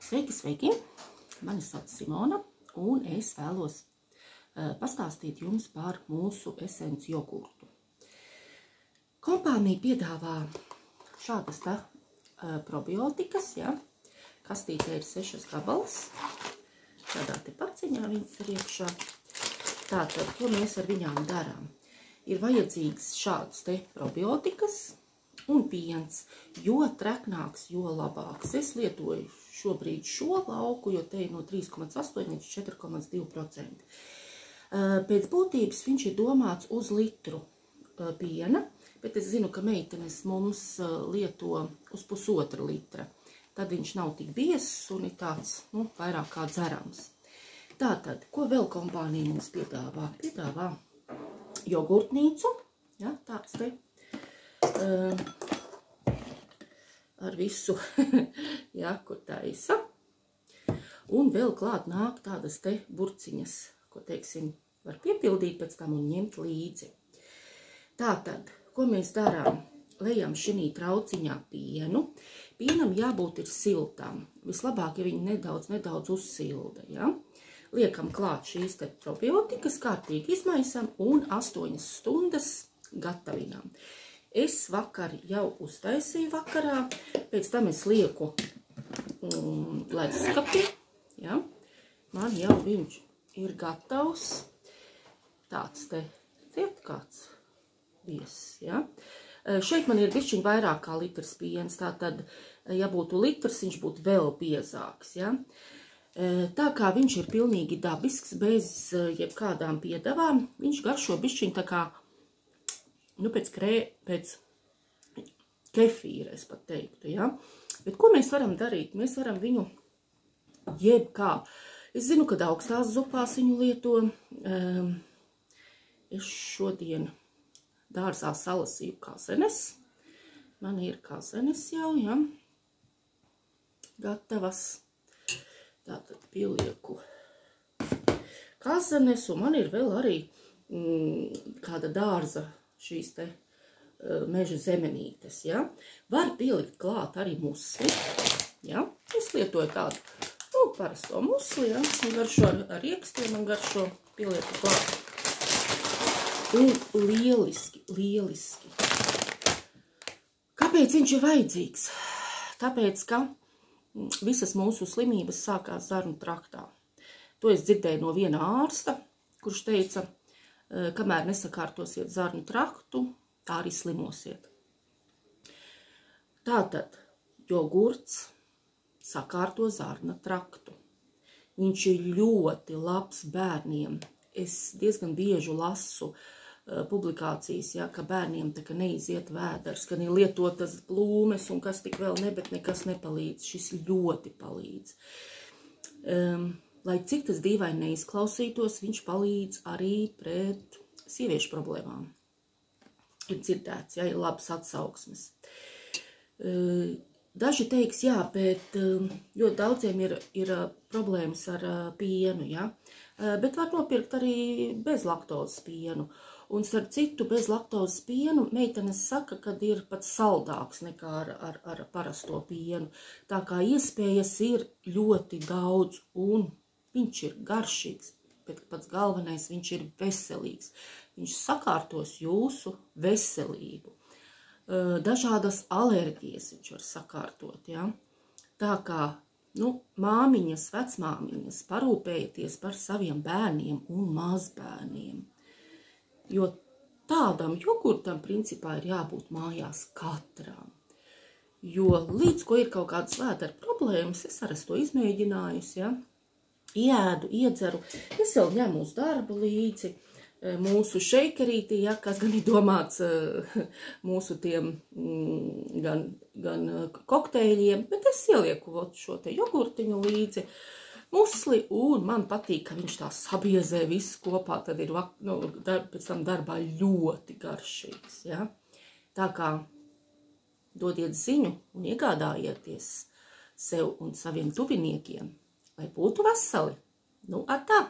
Sveiki, sveiki! Mani sauc Simona, un es vēlos pastāstīt jums par mūsu esenci jogurtu. Kompānija piedāvā šādas probiotikas, ja? Kastītē ir 6 gabalas, tādā te paciņā viņas ir iekšā. Tātad, ko mēs ar viņām darām? Ir vajadzīgs šāds te probiotikas un piens, jo treknāks, jo labāks. Es lietoju šobrīd šo lauku, jo te ir no 3,8 līdz 4,2%. Pēc būtības viņš ir domāts uz litru piena, bet es zinu, ka meitenes mums lieto uz 1,5 litra. Tad viņš nav tik biezs un ir tāds, vairāk kā dzerams. Tātad, ko vēl kompānija mums piedāvā? Piedāvā jogurtnīcu, ja, tāds te, ar visu, ja, kur taisa. Un vēl klāt nāk tādas te burciņas, ko, teiksim, var piepildīt pēc tam un ņemt līdzi. Tātad, ko mēs darām? Lejam šinī trauciņā pienu. Pienam jābūt ir siltam. Vislabāk, ja viņi nedaudz uzsilda, ja? Liekam klāt šīs te probiotikas, kārtīgi izmaisam un 8 stundas gatavinām. Es vakar jau uztaisīju vakarā, pēc tam es lieku leduskapī, ja? Man jau viņš ir gatavs. Tāds te, ciet kāds biezs, ja? Šeit man ir bišķiņ vairāk kā litrs piens, tātad, ja būtu litrs, viņš būtu vēl biezāks, ja? Tā kā viņš ir pilnīgi dabisks, bez jebkādām piedevām, viņš garšo bišķiņ tā kā, pēc kefīra, es pat teiktu, ja? Bet ko mēs varam darīt? Mēs varam viņu jebkā. Es zinu, kad augstās zupās viņu lieto. Es šodien dārzā salasīju kazenes. Man ir kazenes jau, ja? Gatavas. Tātad pielieku kazenes, un man ir vēl arī kāda dārza šīs te meža zemenītes, ja? Var pielikt klāt arī musli, ja? Es lietoju tādu, parasto musli, ja? Un garšo ar riekstiem, un garšo pielieku klāt. Un lieliski, lieliski. Kāpēc viņš ir vajadzīgs? Tāpēc, ka visas mūsu slimības sākās zarnu traktā. To es dzirdēju no viena ārsta, kurš teica, kamēr nesakārtosiet zarnu traktu, tā arī slimosiet. Tātad, jogurts sakārto zarna traktu. Viņš ir ļoti labs bērniem. Es diezgan bieži lasu publikācijas, ja, ka bērniem tā kā neiziet vēders, ka ir lietotas plūmes un kas tik vēl ne, bet nekas nepalīdz. Šis ļoti palīdz. Lai cik tas dīvaini neizklausītos, viņš palīdz arī pret sieviešu problēmām. Ir dzirdēts, ja, ir labas atsauksmes. Daži teiks, jā, bet ļoti daudziem ir problēmas ar pienu, ja, bet var nopirkt arī bezlaktozes pienu. Un starp citu, bez laktozes pienu meitenes saka, kad ir pat saldāks nekā ar parasto pienu. Tā kā iespējas ir ļoti daudz, un viņš ir garšīgs, bet pats galvenais, viņš ir veselīgs. Viņš sakārtos jūsu veselību. Dažādas alerģijas viņš var sakārtot, ja? Tā kā, māmiņas, vecmāmiņas, parūpējieties par saviem bērniem un mazbērniem. Jo tādam jogurtam principā ir jābūt mājās katram. Jo līdz ko ir kaut kādas vēdera problēmas, es arī to izmēģinājusi, ja? Iēdu, iedzeru. Es jau ņemu uz darbu līdzi mūsu šeikerītī, ja, kas gan ir domāts mūsu tiem gan kokteļiem, bet es ielieku šo te jogurtiņu līdzi, musli, un man patīk, ka viņš tā sabiezē visu kopā, tad ir pēc tam darbā ļoti garšīgs, ja. Tā kā dodiet ziņu un iegādājieties sev un saviem tuviniekiem, lai būtu veseli. Atā!